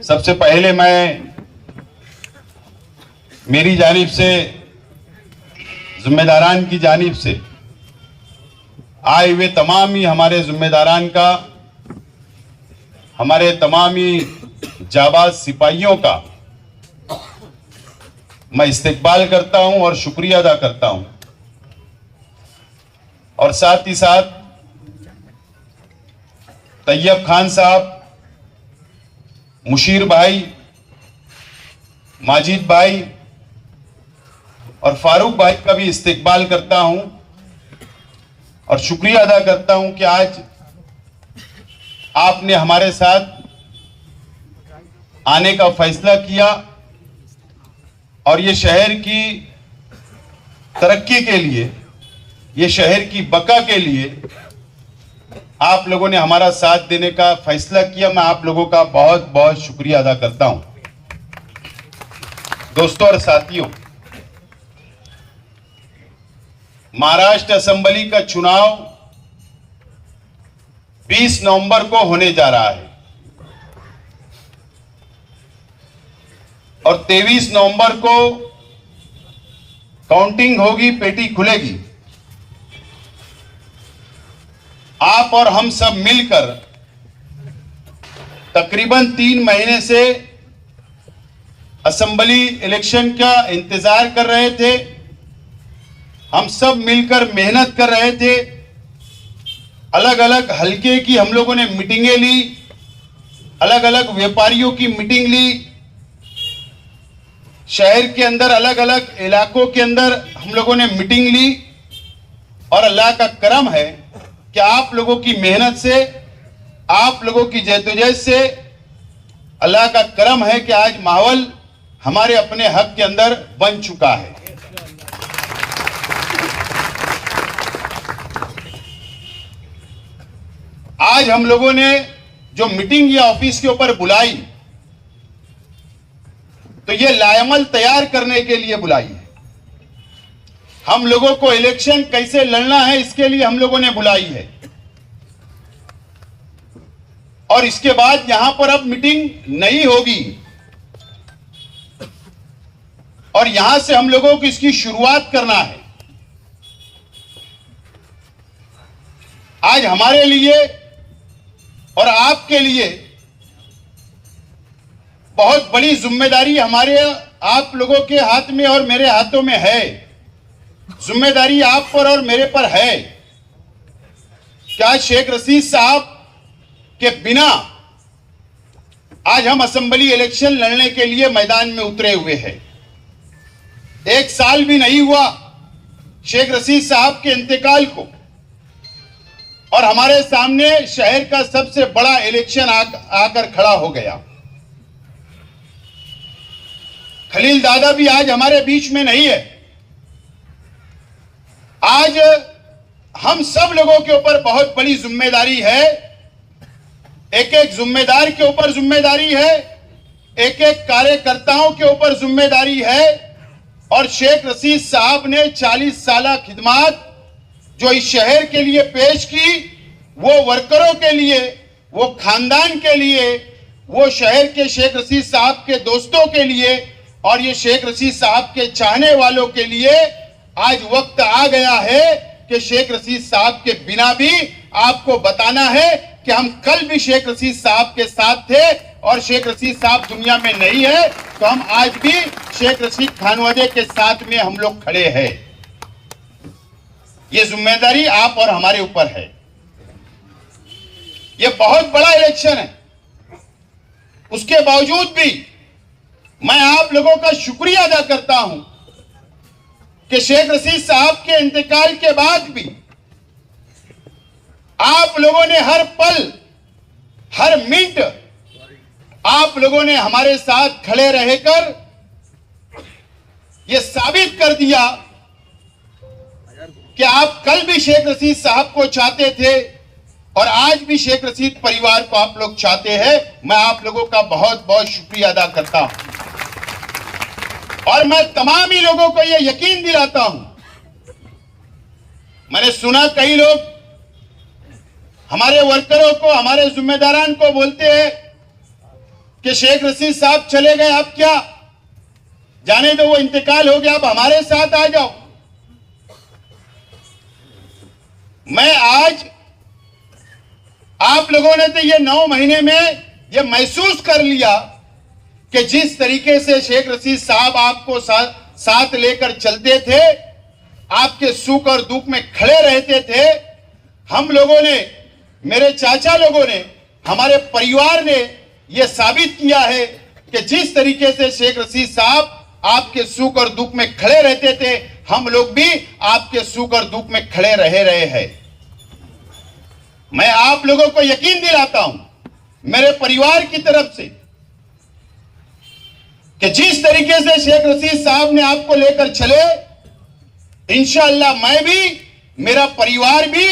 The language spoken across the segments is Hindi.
सबसे पहले मैं मेरी जानिब से, जिम्मेदारान की जानिब से आए हुए तमाम ही हमारे जिम्मेदारान का, हमारे तमाम ही जाबाज सिपाहियों का मैं इस्तकबाल करता हूं और शुक्रिया अदा करता हूं। और साथ ही साथ तैयब खान साहब, मुशीर भाई, माजिद भाई और फारूक भाई का भी इस्तकबाल करता हूं और शुक्रिया अदा करता हूं कि आज आपने हमारे साथ आने का फैसला किया और ये शहर की तरक्की के लिए, ये शहर की बका के लिए आप लोगों ने हमारा साथ देने का फैसला किया। मैं आप लोगों का बहुत बहुत शुक्रिया अदा करता हूं। दोस्तों और साथियों, महाराष्ट्र असेंबली का चुनाव 20 नवंबर को होने जा रहा है और 23 नवंबर को काउंटिंग होगी, पेटी खुलेगी। आप और हम सब मिलकर तकरीबन 3 महीने से असेंबली इलेक्शन का इंतजार कर रहे थे। हम सब मिलकर मेहनत कर रहे थे। अलग अलग हलके की हम लोगों ने मीटिंगें ली, अलग अलग व्यापारियों की मीटिंग ली, शहर के अंदर अलग अलग इलाकों के अंदर हम लोगों ने मीटिंग ली। और अल्लाह का करम है कि आप लोगों की मेहनत से, आप लोगों की जद्दोजहद से अल्लाह का करम है कि आज माहौल हमारे अपने हक के अंदर बन चुका है। आज हम लोगों ने जो मीटिंग या ऑफिस के ऊपर बुलाई, तो ये लाएमल तैयार करने के लिए बुलाई है। हम लोगों को इलेक्शन कैसे लड़ना है इसके लिए हम लोगों ने बुलाई है। और इसके बाद यहां पर अब मीटिंग नहीं होगी और यहां से हम लोगों को इसकी शुरुआत करना है। आज हमारे लिए और आपके लिए बहुत बड़ी जिम्मेदारी हमारे, आप लोगों के हाथ में और मेरे हाथों में है। जिम्मेदारी आप पर और मेरे पर है। क्या शेख रशीद साहब के बिना आज हम असेंबली इलेक्शन लड़ने के लिए मैदान में उतरे हुए हैं। 1 साल भी नहीं हुआ शेख रशीद साहब के इंतकाल को और हमारे सामने शहर का सबसे बड़ा इलेक्शन आकर खड़ा हो गया। खलील दादा भी आज हमारे बीच में नहीं है। आज हम सब लोगों के ऊपर बहुत बड़ी जिम्मेदारी है। एक एक जिम्मेदार के ऊपर जिम्मेदारी है, एक एक कार्यकर्ताओं के ऊपर जिम्मेदारी है। और शेख रशीद साहब ने 40 साल खिदमत जो इस शहर के लिए पेश की, वो वर्करों के लिए, वो खानदान के लिए, वो शहर के शेख रशीद साहब के दोस्तों के लिए और ये शेख रशीद साहब के चाहने वालों के लिए आज वक्त आ गया है कि शेख रशीद साहब के बिना भी आपको बताना है कि हम कल भी शेख रशीद साहब के साथ थे और शेख रशीद साहब दुनिया में नहीं है, तो हम आज भी शेख रशीद खानवदे के साथ में हम लोग खड़े हैं। ये जिम्मेदारी आप और हमारे ऊपर है। ये बहुत बड़ा इलेक्शन है। उसके बावजूद भी मैं आप लोगों का शुक्रिया अदा करता हूं कि शेख रशीद साहब के इंतकाल के बाद भी आप लोगों ने हर पल, हर मिनट आप लोगों ने हमारे साथ खड़े रहकर यह साबित कर दिया कि आप कल भी शेख रशीद साहब को चाहते थे और आज भी शेख रशीद परिवार को आप लोग चाहते हैं। मैं आप लोगों का बहुत बहुत शुक्रिया अदा करता हूं और मैं तमाम ही लोगों को यह यकीन दिलाता हूं। मैंने सुना कई लोग हमारे वर्करों को, हमारे जिम्मेदारान को बोलते हैं कि शेख रशीद साहब चले गए, अब क्या, जाने दो, वो इंतकाल हो गया, अब हमारे साथ आ जाओ। मैं आज आप लोगों ने तो ये 9 महीने में ये महसूस कर लिया कि जिस तरीके से शेख रशीद साहब आपको साथ लेकर चलते थे, आपके सुख और दुख में खड़े रहते थे, हम लोगों ने, मेरे चाचा लोगों ने, हमारे परिवार ने यह साबित किया है कि जिस तरीके से शेख रशीद साहब आपके सुख और दुख में खड़े रहते थे, हम लोग भी आपके सुख और दुख में खड़े रहे हैं। मैं आप लोगों को यकीन दिलाता हूं मेरे परिवार की तरफ से कि जिस तरीके से शेख रशीद साहब ने आपको लेकर चले, इंशाअल्लाह मैं भी, मेरा परिवार भी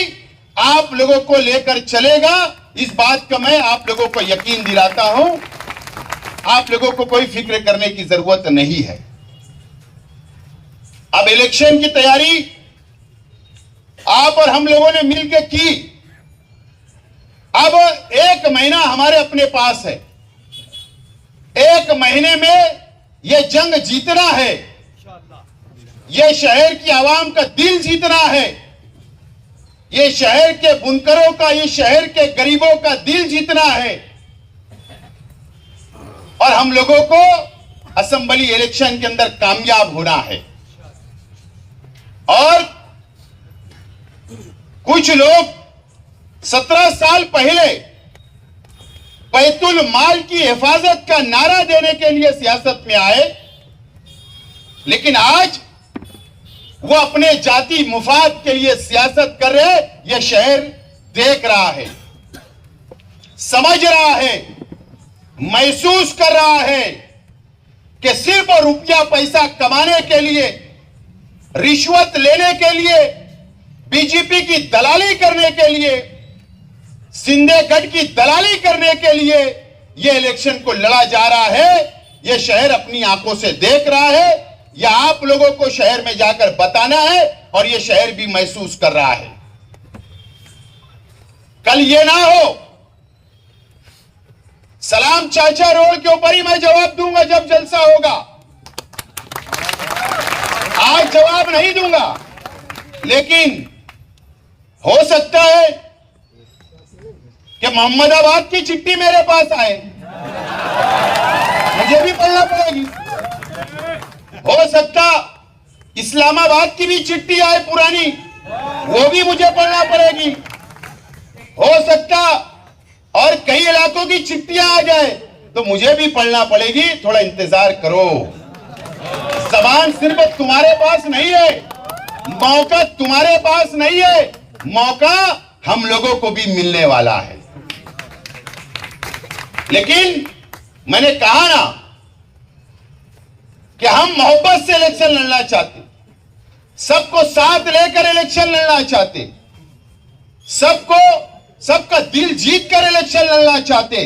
आप लोगों को लेकर चलेगा। इस बात का मैं आप लोगों को यकीन दिलाता हूं। आप लोगों को कोई फिक्र करने की जरूरत नहीं है। अब इलेक्शन की तैयारी आप और हम लोगों ने मिलकर की। अब 1 महीना हमारे अपने पास है। 1 महीने में यह जंग जीतना है, यह शहर की आवाम का दिल जीतना है, ये शहर के बुनकरों का, ये शहर के गरीबों का दिल जीतना है। और हम लोगों को असेंबली इलेक्शन के अंदर कामयाब होना है। और कुछ लोग 17 साल पहले बैतुल माल की हिफाजत का नारा देने के लिए सियासत में आए, लेकिन आज वो अपने जाति मुफाद के लिए सियासत कर रहे। यह शहर देख रहा है, समझ रहा है, महसूस कर रहा है कि सिर्फ रुपया पैसा कमाने के लिए, रिश्वत लेने के लिए, बीजेपी की दलाली करने के लिए, सिंधे गढ़ की दलाली करने के लिए यह इलेक्शन को लड़ा जा रहा है। यह शहर अपनी आंखों से देख रहा है। यह आप लोगों को शहर में जाकर बताना है और यह शहर भी महसूस कर रहा है। कल यह ना हो सलाम चाचा रोड के ऊपर ही मैं जवाब दूंगा जब जलसा होगा। आज जवाब नहीं दूंगा, लेकिन हो सकता है कि मोहम्मदाबाद की चिट्ठी मेरे पास आए, मुझे भी पढ़ना पड़ेगी। हो सकता इस्लामाबाद की भी चिट्ठी आए पुरानी, वो भी मुझे पढ़ना पड़ेगी। हो सकता और कई इलाकों की चिट्ठियां आ जाए तो मुझे भी पढ़ना पड़ेगी। थोड़ा इंतजार करो। जबान सिर्फ तुम्हारे पास नहीं है, मौका तुम्हारे पास नहीं है, मौका हम लोगों को भी मिलने वाला है। लेकिन मैंने कहा ना कि हम मोहब्बत से इलेक्शन लड़ना चाहते, सबको साथ लेकर इलेक्शन लड़ना चाहते, सबका दिल जीत कर इलेक्शन लड़ना चाहते।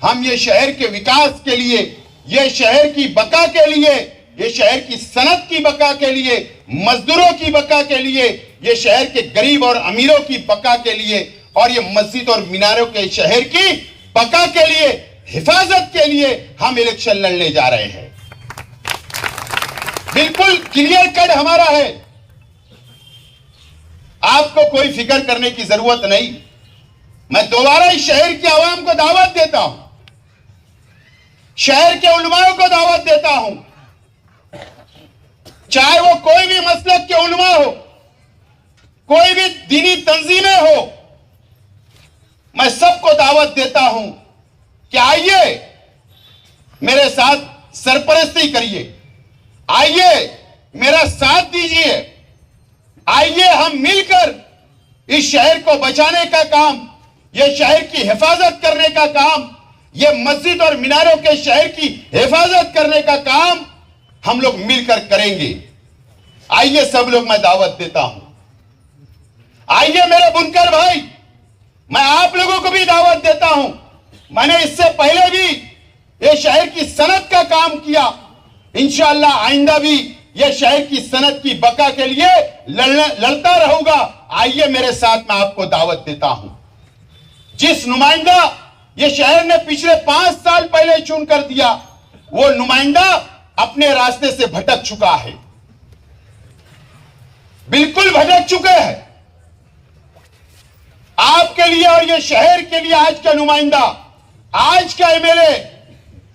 हम ये शहर के विकास के लिए, ये शहर की बका के लिए, ये शहर की सनत की बका के लिए, मजदूरों की बका के लिए, ये शहर के गरीब और अमीरों की बका के लिए, और ये मस्जिद और मीनारों के शहर की बका के लिए, हिफाजत के लिए हम इलेक्शन लड़ने जा रहे हैं। बिल्कुल क्लियर कट हमारा है। आपको कोई फिक्र करने की जरूरत नहीं। मैं दोबारा इस शहर की आवाम को दावत देता हूं, शहर के उलमाओं को दावत देता हूं, चाहे वो कोई भी मसलक के उलमा हो, कोई भी दीनी तंजीमें हो, मैं सबको दावत देता हूं कि आइए मेरे साथ सरपरस्ती करिए, आइए मेरा साथ दीजिए, आइए हम मिलकर इस शहर को बचाने का काम, यह शहर की हिफाजत करने का काम, यह मस्जिद और मीनारों के शहर की हिफाजत करने का काम हम लोग मिलकर करेंगे। आइए सब लोग, मैं दावत देता हूं। आइए मेरे बुनकर भाई, मैं आप लोगों को भी दावत देता हूं। मैंने इससे पहले भी यह शहर की सनत का काम किया, इंशाअल्लाह आइंदा भी यह शहर की सनत की बका के लिए लड़ता रहूंगा। आइए मेरे साथ, मैं आपको दावत देता हूं। जिस नुमाइंदा ये शहर ने पिछले 5 साल पहले चुन कर दिया, वो नुमाइंदा अपने रास्ते से भटक चुका है, बिल्कुल भटक चुके हैं। आपके लिए और ये शहर के लिए आज का नुमाइंदा, आज का एमएलए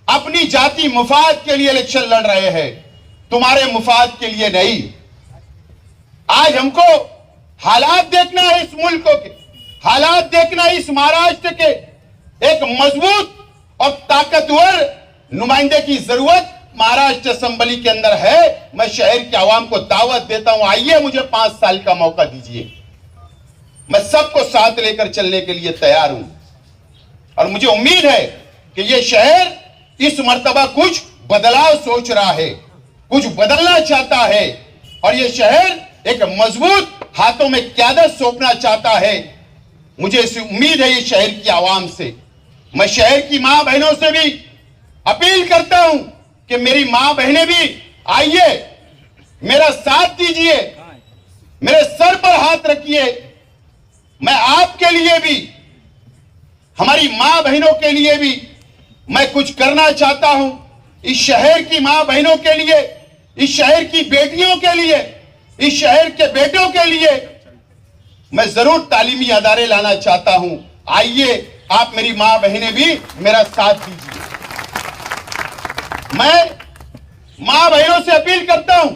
अपनी जाति मुफाद के लिए इलेक्शन लड़ रहे हैं, तुम्हारे मुफाद के लिए नहीं। आज हमको हालात देखना है, इस मुल्क के हालात देखना है, इस महाराष्ट्र के एक मजबूत और ताकतवर नुमाइंदे की जरूरत महाराष्ट्र असेंबली के अंदर है। मैं शहर के आवाम को दावत देता हूं, आइए मुझे 5 साल का मौका दीजिए, मैं सबको साथ लेकर चलने के लिए तैयार हूं। और मुझे उम्मीद है कि यह शहर इस मर्तबा कुछ बदलाव सोच रहा है, कुछ बदलना चाहता है, और यह शहर एक मजबूत हाथों में क़यादत सौंपना चाहता है। मुझे इस उम्मीद है ये शहर की आवाम से। मैं शहर की मां बहनों से भी अपील करता हूं कि मेरी मां बहनें भी आइए, मेरा साथ दीजिए, मेरे सर पर हाथ रखिए। मैं आपके लिए भी, हमारी मां बहनों के लिए भी मैं कुछ करना चाहता हूं। इस शहर की मां बहनों के लिए, इस शहर की बेटियों के लिए, इस शहर के बेटों के लिए मैं जरूर तालीमी अदारे लाना चाहता हूं। आइए, आप मेरी मां बहनें भी मेरा साथ दीजिए। मैं मां बहनों से अपील करता हूं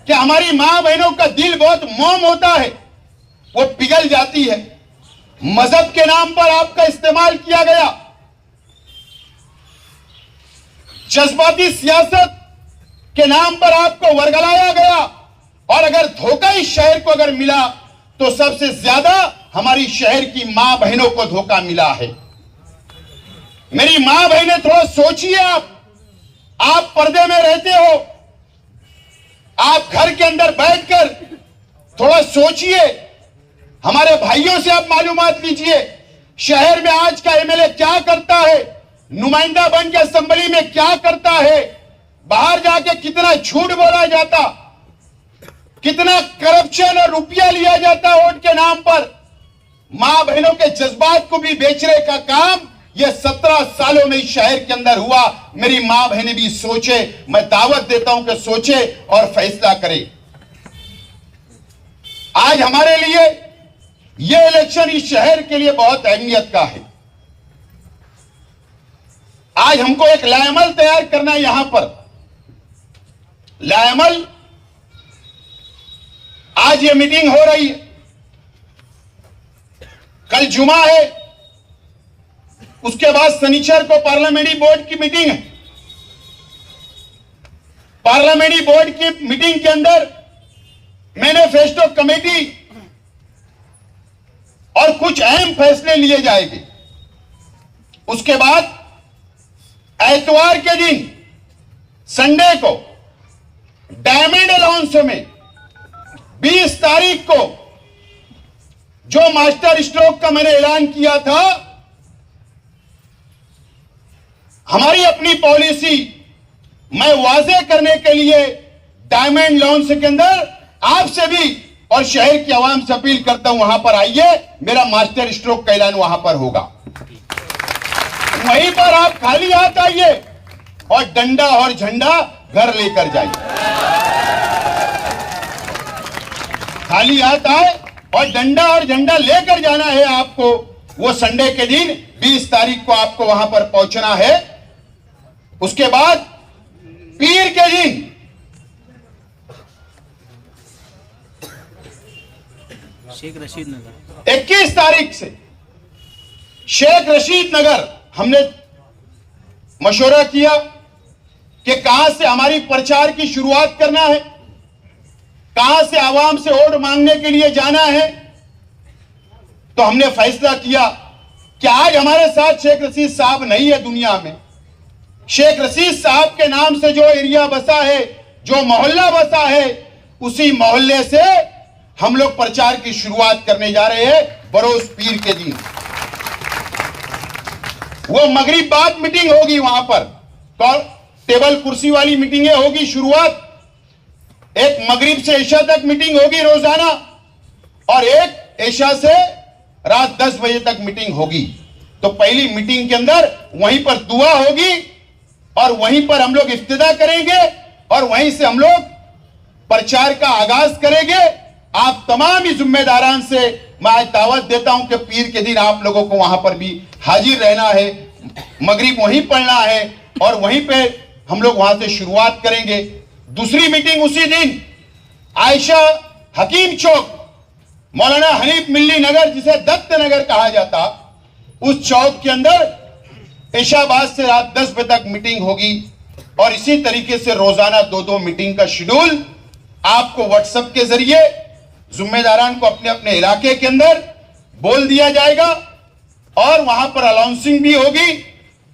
कि हमारी मां बहनों का दिल बहुत मोम होता है, वो पिघल जाती है। मजहब के नाम पर आपका इस्तेमाल किया गया, जज्बाती सियासत के नाम पर आपको वर्गलाया गया, और अगर धोखा इस शहर को अगर मिला तो सबसे ज्यादा हमारी शहर की मां बहनों को धोखा मिला है। मेरी मां बहनें, थोड़ा सोचिए। आप पर्दे में रहते हो, आप घर के अंदर बैठकर थोड़ा सोचिए। हमारे भाइयों से आप मालूमात लीजिए, शहर में आज का एमएलए क्या करता है, नुमाइंदा बन के असेंबली में क्या करता है, बाहर जाके कितना झूठ बोला जाता, कितना करप्शन और रुपया लिया जाता वोट के नाम पर। मां बहनों के जज्बात को भी बेचने का काम यह 17 सालों में इस शहर के अंदर हुआ। मेरी मां बहनें भी सोचे, मैं दावत देता हूं कि सोचे और फैसला करें। आज हमारे लिए यह इलेक्शन इस शहर के लिए बहुत अहमियत का है। आज हमको एक लाएमल तैयार करना है। यहां पर लाएमल, आज ये मीटिंग हो रही है, कल जुमा है, उसके बाद शनिचर को पार्लियामेंट्री बोर्ड की मीटिंग है। पार्लियामेंट्री बोर्ड की मीटिंग के अंदर मैनिफेस्टो कमेटी और कुछ अहम फैसले लिए जाएंगे। उसके बाद एतवार के दिन, संडे को, डायमंड अलाउंस में 20 तारीख को जो मास्टर स्ट्रोक का मैंने ऐलान किया था, हमारी अपनी पॉलिसी मैं वाज़ेह करने के लिए डायमंड लॉन्च के अंदर आपसे भी और शहर की आवाम से अपील करता हूं, वहां पर आइए। मेरा मास्टर स्ट्रोक का ऐलान वहां पर होगा। वहीं पर आप खाली हाथ आइए और डंडा और झंडा घर लेकर जाइए। खाली हाथ आए और डंडा और झंडा लेकर जाना है आपको। वो संडे के दिन 20 तारीख को आपको वहां पर पहुंचना है। उसके बाद पीर के दिन शेख रशीद नगर 21 तारीख से शेख रशीद नगर हमने मशवरा किया कि कहां से हमारी प्रचार की शुरुआत करना है, कहां से आवाम से वोट मांगने के लिए जाना है। तो हमने फैसला किया कि आज हमारे साथ शेख रशीद साहब नहीं है दुनिया में। शेख रशीद साहब के नाम से जो एरिया बसा है, जो मोहल्ला बसा है, उसी मोहल्ले से हम लोग प्रचार की शुरुआत करने जा रहे हैं बरोज पीर के दिन। वो मगरिब बाद मीटिंग होगी, वहां पर तो टेबल कुर्सी वाली मीटिंगें होगी शुरुआत। एक मगरिब से ईशा तक मीटिंग होगी रोजाना, और एक ईशा से रात 10 बजे तक मीटिंग होगी। तो पहली मीटिंग के अंदर वहीं पर दुआ होगी और वहीं पर हम लोग इफ्तिदा करेंगे और वहीं से हम लोग प्रचार का आगाज करेंगे। आप तमाम ही जिम्मेदारान से मैं आज दावत देता हूं कि पीर के दिन आप लोगों को वहां पर भी हाजिर रहना है, मगरिब वहीं पढ़ना है और वहीं पे हम लोग वहां से शुरुआत करेंगे। दूसरी मीटिंग उसी दिन आयशा हकीम चौक, मौलाना हनीफ मिल्ली नगर जिसे दत्त नगर कहा जाता, उस चौक के अंदर इशाबाद से रात 10 बजे तक मीटिंग होगी और इसी तरीके से रोजाना 2-2 मीटिंग का शेड्यूल आपको व्हाट्सएप के जरिए जिम्मेदारान को अपने अपने इलाके के अंदर बोल दिया जाएगा और वहां पर अनाउंसिंग भी होगी,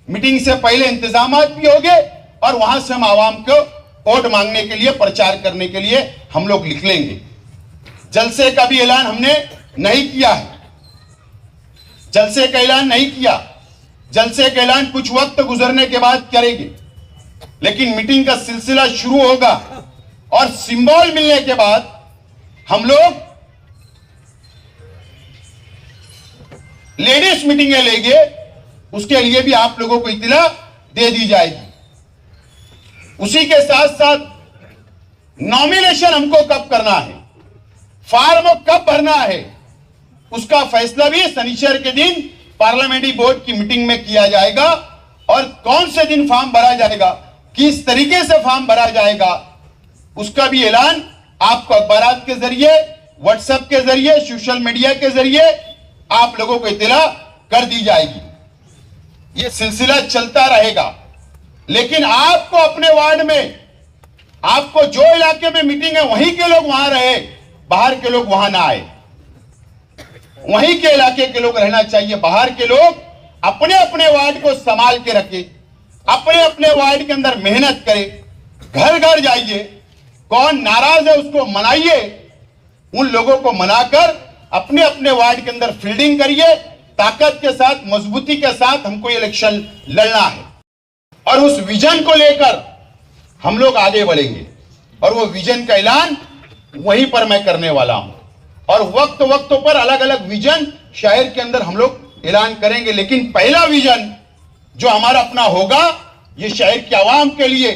मीटिंग से पहले इंतजाम भी होंगे और वहां से हम आवाम को वोट मांगने के लिए, प्रचार करने के लिए हम लोग निकलेंगे। जलसे का भी ऐलान हमने नहीं किया है, जलसे का ऐलान नहीं किया, जलसे का ऐलान कुछ वक्त गुजरने के बाद करेंगे, लेकिन मीटिंग का सिलसिला शुरू होगा और सिंबल मिलने के बाद हम लोग लेडीज मीटिंगें लेंगे, उसके लिए भी आप लोगों को इत्तला दे दी जाएगी। उसी के साथ साथ नॉमिनेशन हमको कब करना है, फॉर्म कब भरना है, उसका फैसला भी शनिवार के दिन पार्लियामेंट्री बोर्ड की मीटिंग में किया जाएगा और कौन से दिन फॉर्म भरा जाएगा, किस तरीके से फॉर्म भरा जाएगा, उसका भी ऐलान आपको अखबारात के जरिए, व्हाट्सएप के जरिए, सोशल मीडिया के जरिए आप लोगों को इत्तला कर दी जाएगी। यह सिलसिला चलता रहेगा, लेकिन आपको अपने वार्ड में, आपको जो इलाके में मीटिंग है वहीं के लोग वहां रहे, बाहर के लोग वहां ना आए। वहीं के इलाके के लोग रहना चाहिए, बाहर के लोग अपने अपने वार्ड को संभाल के रखें, अपने अपने वार्ड के अंदर मेहनत करें, घर घर जाइए, कौन नाराज है उसको मनाइए, उन लोगों को मनाकर अपने अपने वार्ड के अंदर फील्डिंग करिए। ताकत के साथ, मजबूती के साथ हमको इलेक्शन लड़ना है और उस विजन को लेकर हम लोग आगे बढ़ेंगे और वो विजन का ऐलान वहीं पर मैं करने वाला हूं और वक्त वक्तों पर अलग अलग विजन शहर के अंदर हम लोग ऐलान करेंगे। लेकिन पहला विजन जो हमारा अपना होगा, ये शहर के आवाम के लिए,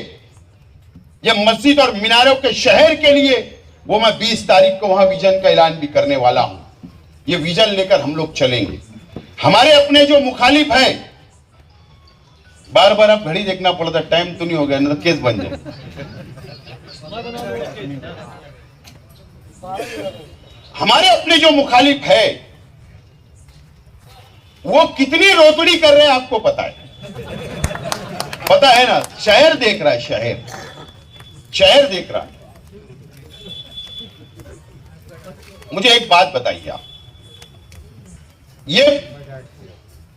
ये मस्जिद और मीनारों के शहर के लिए, वो मैं 20 तारीख को वहां विजन का ऐलान भी करने वाला हूं। ये विजन लेकर हम लोग चलेंगे। हमारे अपने जो मुखालिफ है, बार बार आप घड़ी देखना पड़ता, टाइम तो नहीं हो गया, नहीं तो केस बन जाए। हमारे अपने जो मुखालिफ है वो कितनी रोतड़ी कर रहे हैं आपको पता है, पता है ना। शहर देख रहा है, शहर देख रहा है। मुझे एक बात बताइए आप, ये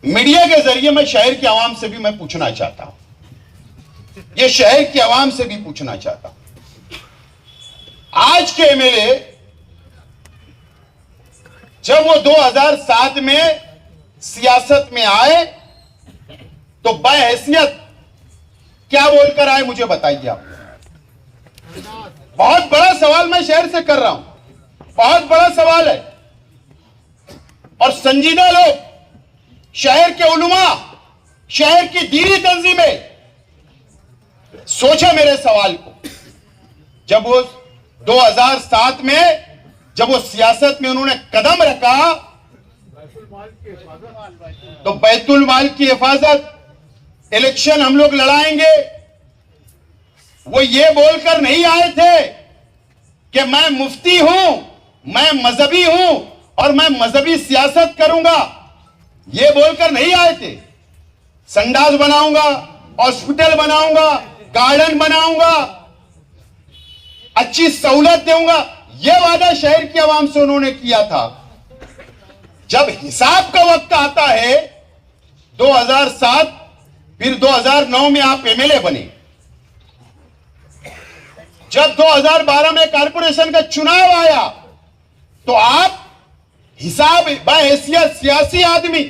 मीडिया के जरिए मैं शहर के आवाम से भी मैं पूछना चाहता हूं, ये शहर के आवाम से भी पूछना चाहता हूं, आज के एमएलए जब वो 2007 में सियासत में आए तो बहैसियत क्या बोलकर आए, मुझे बताइए आप। बहुत बड़ा सवाल मैं शहर से कर रहा हूं, बहुत बड़ा सवाल है और संजीदा लोग, शहर के उलमा, शहर की दीनी तंजीमें सोचा मेरे सवाल को। जब वो 2007 में जब वो सियासत में उन्होंने कदम रखा तो बैतुल माल की हिफाजत, इलेक्शन हम लोग लड़ाएंगे, वो ये बोलकर नहीं आए थे कि मैं मुफ्ती हूं, मैं मजहबी हूं और मैं मजहबी सियासत करूंगा, ये बोलकर नहीं आए थे। संडास बनाऊंगा, हॉस्पिटल बनाऊंगा, गार्डन बनाऊंगा, अच्छी सहूलत दूंगा, यह वादा शहर की आवाम से उन्होंने किया था। जब हिसाब का वक्त आता है 2007, फिर 2009 में आप एमएलए बने, जब 2012 में कारपोरेशन का चुनाव आया तो आप हिसाब बाहैसियत सियासी आदमी,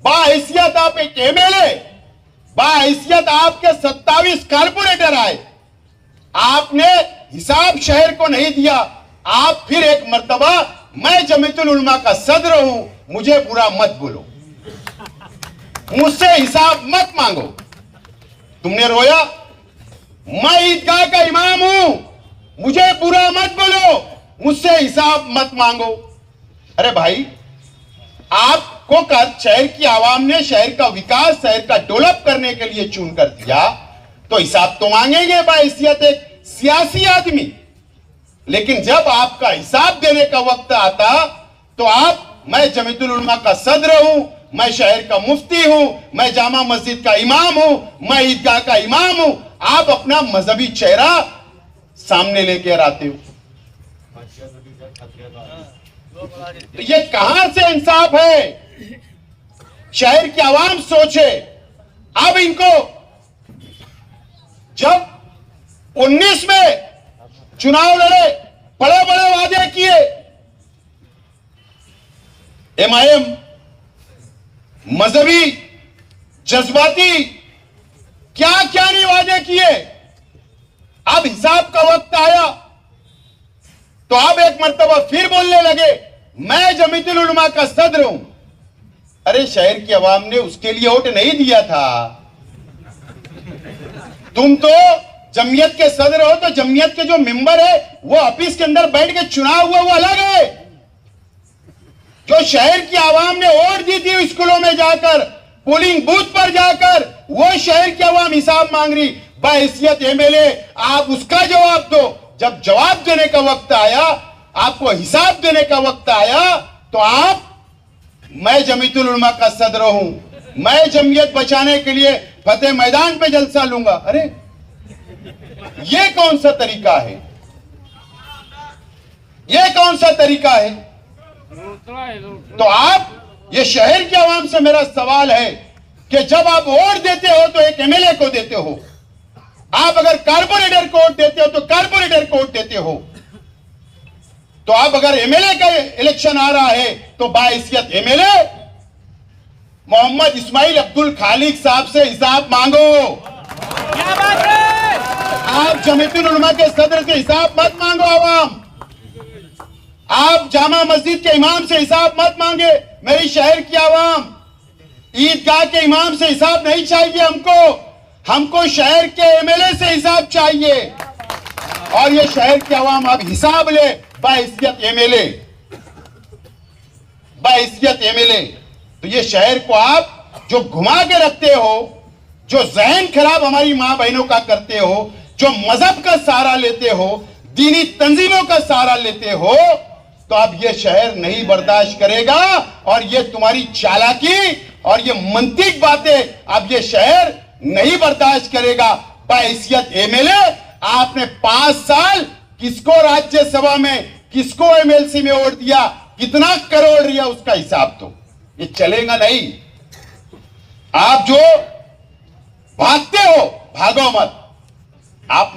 बाहैसियत आप एक एमएलए, बाहैसियत आपके 27 कारपोरेटर आए, आपने हिसाब शहर को नहीं दिया। आप फिर एक मर्तबा, मैं जमीयतुल उलमा का सदर हूं, मुझे बुरा मत बोलो, मुझसे हिसाब मत मांगो। तुमने रोया, मैं ईदगाह का इमाम हूं, मुझे बुरा मत बोलो, मुझसे हिसाब मत मांगो। अरे भाई, आपको शहर की आवाम ने शहर का विकास, शहर का डेवलप करने के लिए चुन कर दिया, तो हिसाब तो मांगेंगे बाहैसियत एक सियासी आदमी। लेकिन जब आपका हिसाब देने का वक्त आता तो आप, मैं जमीयतुल उलमा का सदर हूं, मैं शहर का मुफ्ती हूं, मैं जामा मस्जिद का इमाम हूं, मैं ईदगाह का इमाम हूं, आप अपना मजहबी चेहरा सामने लेकर आते हो। तो ये कहां से इंसाफ है? शहर की आवाम सोचे। अब इनको जब 19 में चुनाव लड़े, बड़े बड़े वादे किए, एमआईएम मजहबी जज्बाती क्या क्या नहीं वादे किए। अब हिसाब का वक्त आया तो आप एक मर्तबा फिर बोलने लगे, मैं जमीयतुल उलमा का सदर हूं। अरे शहर की आवाम ने उसके लिए वोट नहीं दिया था। तुम तो जमीयत के सदर हो, तो जमीयत के जो मेंबर है वो ऑफिस के अंदर बैठ के चुनाव हुआ वो अलग है। जो शहर की आवाम ने वोट दी थी स्कूलों में जाकर, पोलिंग बूथ पर जाकर, वो शहर की आवाम हिसाब मांग रही। बाहैसियत एमएलए आप उसका जवाब दो। जब जवाब देने का वक्त आया, आपको हिसाब देने का वक्त आया, तो आप, मैं जमीयतुल उलमा का सदर हूं, मैं जमीयत बचाने के लिए फतेह मैदान पे जलसा लूंगा। अरे ये कौन सा तरीका है? ये कौन सा तरीका है? तो आप, ये शहर की आवाम से मेरा सवाल है कि जब आप वोट देते हो तो एक एमएलए को देते हो, आप अगर कारपोरेटर को वोट देते हो तो कारपोरेटर को वोट देते हो, तो आप अगर एमएलए का इलेक्शन आ रहा है तो बाहैसियत एमएलए मोहम्मद इस्माइल अब्दुल खालिक साहब से हिसाब मांगो। क्या बात है? आप जमीयतुल उलमा के सदर से हिसाब मत मांगो। आवाम, आप जामा मस्जिद के इमाम से हिसाब मत मांगे। मेरी शहर की आवाम, ईदगाह के इमाम से हिसाब नहीं चाहिए हमको शहर के एमएलए से हिसाब चाहिए। और ये शहर की आवाम अब हिसाब ले बाहैसियत एमएलए, बाहैसियत एमएलए। तो ये शहर को आप जो घुमा के रखते हो, जो जहन खराब हमारी मां बहनों का करते हो, जो मजहब का सहारा लेते हो, दीनी तंजीमों का सहारा लेते हो, तो अब ये शहर नहीं बर्दाश्त करेगा। और ये तुम्हारी चालाकी और ये मंतिक बातें अब ये शहर नहीं बर्दाश्त करेगा। बाहैसियत एमएलए आपने 5 साल किसको राज्यसभा में, किसको एमएलसी में वोट दिया, कितना करोड़ दिया, उसका हिसाब तो ये चलेगा नहीं। आप जो भागते हो, भागो मत। आप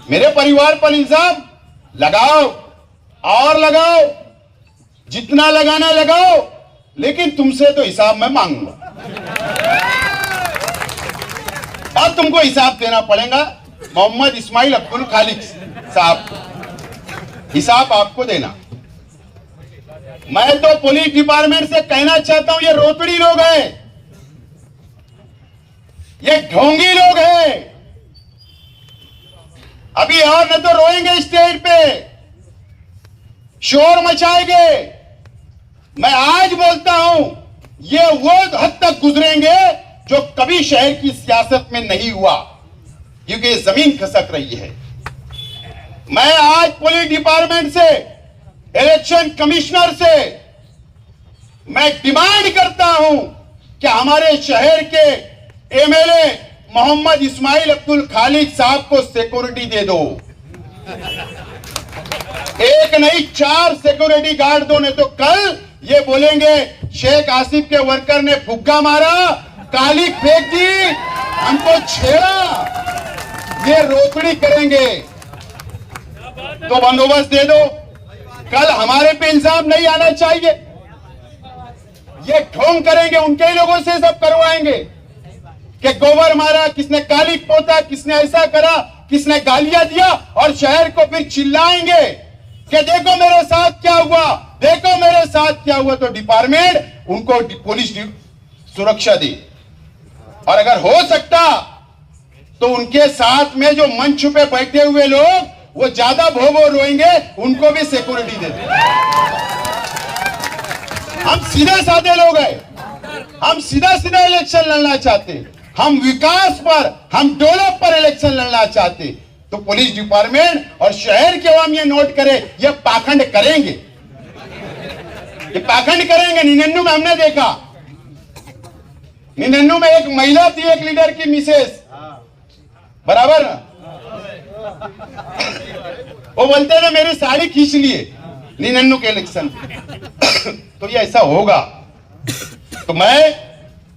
मेरे परिवार पर इल्जाम लगाओ और लगाओ, जितना लगाना लगाओ, लेकिन तुमसे तो हिसाब मैं मांगूंगा और तुमको हिसाब देना पड़ेगा। मोहम्मद इस्माइल अब्दुल खालिक साहब, हिसाब आपको देना। मैं तो पुलिस डिपार्टमेंट से कहना चाहता हूं, ये रोतड़ी लोग हैं, ये ढोंगी लोग हैं। अभी और न तो रोएंगे स्टेज पे, शोर मचाएंगे। मैं आज बोलता हूं, ये वो हद तक गुजरेंगे जो कभी शहर की सियासत में नहीं हुआ, क्योंकि ये जमीन खसक रही है। मैं आज पुलिस डिपार्टमेंट से, इलेक्शन कमिश्नर से मैं डिमांड करता हूं कि हमारे शहर के एमएलए मोहम्मद इस्माइल अब्दुल खालिक साहब को सिक्योरिटी दे दो। एक नहीं 4 सिक्योरिटी गार्ड दो, नहीं तो कल ये बोलेंगे शेख आसिफ के वर्कर ने फुग्गा मारा, काली फेंक दी, हमको छेड़ा, ये रोकड़ी करेंगे। तो बंदोबस्त दे दो। कल हमारे पे इल्जाम नहीं आना चाहिए। ये ढोंग करेंगे, उनके ही लोगों से सब करवाएंगे कि गोबर मारा, किसने काली पोता, किसने ऐसा करा, किसने गालियां दिया, और शहर को फिर चिल्लाएंगे कि देखो मेरे साथ क्या हुआ, देखो मेरे साथ क्या हुआ। तो डिपार्टमेंट उनको पुलिस सुरक्षा दे, और अगर हो सकता तो उनके साथ में जो मंच पे बैठे हुए लोग वो ज्यादा भो रोएंगे, उनको भी सिक्योरिटी दे दे। हम सीधे साधे लोग हैं, हम सीधा सीधा इलेक्शन लड़ना चाहते, हम विकास पर, हम डेवलप पर इलेक्शन लड़ना चाहते। तो पुलिस डिपार्टमेंट और शहर के आवाम ये नोट करे, ये पाखंड करेंगे, ये पाखंड करेंगे। निन्नू में हमने देखा, निन्नू में एक महिला थी, एक लीडर की मिसेस, बराबर ना? वो बोलते थे मेरी साड़ी खींच लिए निन्नू के इलेक्शन। तो ये ऐसा होगा। तो मैं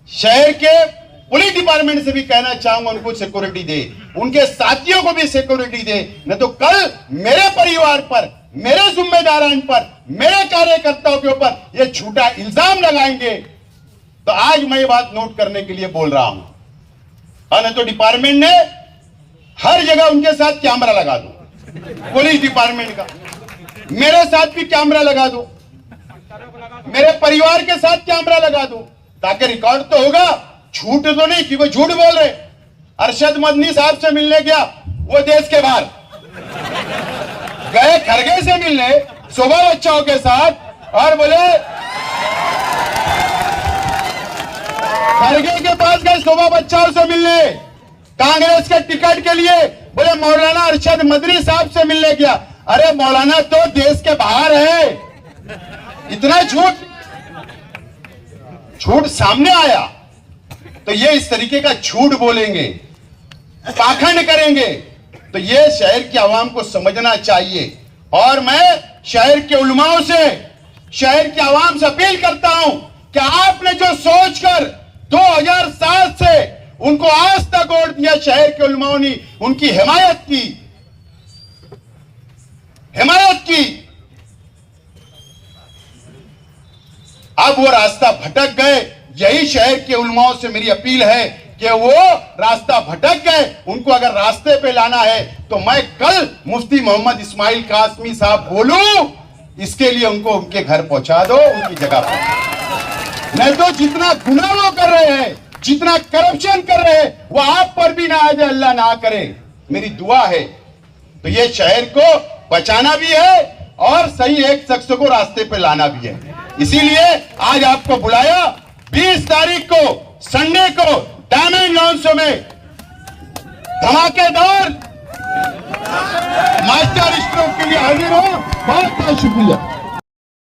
शहर के पुलिस डिपार्टमेंट से भी कहना चाहूंगा, उनको सिक्योरिटी दे, उनके साथियों को भी सिक्योरिटी दे। नहीं तो कल मेरे परिवार पर, मेरे जिम्मेदारान पर, मेरे कार्यकर्ताओं के ऊपर ये झूठा इल्जाम लगाएंगे। तो आज मैं ये बात नोट करने के लिए बोल रहा हूं। और नहीं तो डिपार्टमेंट ने हर जगह उनके साथ कैमरा लगा दो, पुलिस डिपार्टमेंट का, मेरे साथ भी कैमरा लगा दो, मेरे परिवार के साथ कैमरा लगा दो, ताकि रिकॉर्ड तो होगा। झूठ तो नहीं कि वो झूठ बोल रहे। अरशद मदनी साहब से मिलने गया, वो देश के बाहर गए, खरगे से मिलने शोभा बच्चाओं के साथ, और बोले खरगे के पास गए शोभा बच्चाओं से मिलने कांग्रेस के टिकट के लिए, बोले मौलाना अरशद मदनी साहब से मिलने गया। अरे मौलाना तो देश के बाहर है। इतना झूठ सामने आया। तो ये इस तरीके का झूठ बोलेंगे, पाखंड करेंगे, तो ये शहर की आवाम को समझना चाहिए। और मैं शहर के उलमाओं से, शहर की आवाम से अपील करता हूं कि आपने जो सोचकर 2007 से उनको आज तक वोट दिया, शहर के उलमाओं ने उनकी हिमायत की, अब वो रास्ता भटक गए। यही शहर के उलमाओं से मेरी अपील है कि वो रास्ता भटक गए, उनको अगर रास्ते पे लाना है तो मैं कल मुफ्ती मोहम्मद इस्माइल कासमी साहब बोलूं, इसके लिए उनको उनके घर पहुंचा दो, उनकी जगह पर। नहीं तो जितना गुनाह वो कर रहे हैं, जितना करप्शन कर रहे हैं, वो आप पर भी ना आ जाए, अल्लाह ना करे, मेरी दुआ है। तो ये शहर को बचाना भी है और सही एक शख्स को रास्ते पे लाना भी है। इसीलिए आज आपको बुलाया। 20 तारीख को संडे को डायमंड लॉन्च में धमाकेदार मास्टर स्ट्रोक के लिए हाजिर हो। बहुत बहुत शुक्रिया।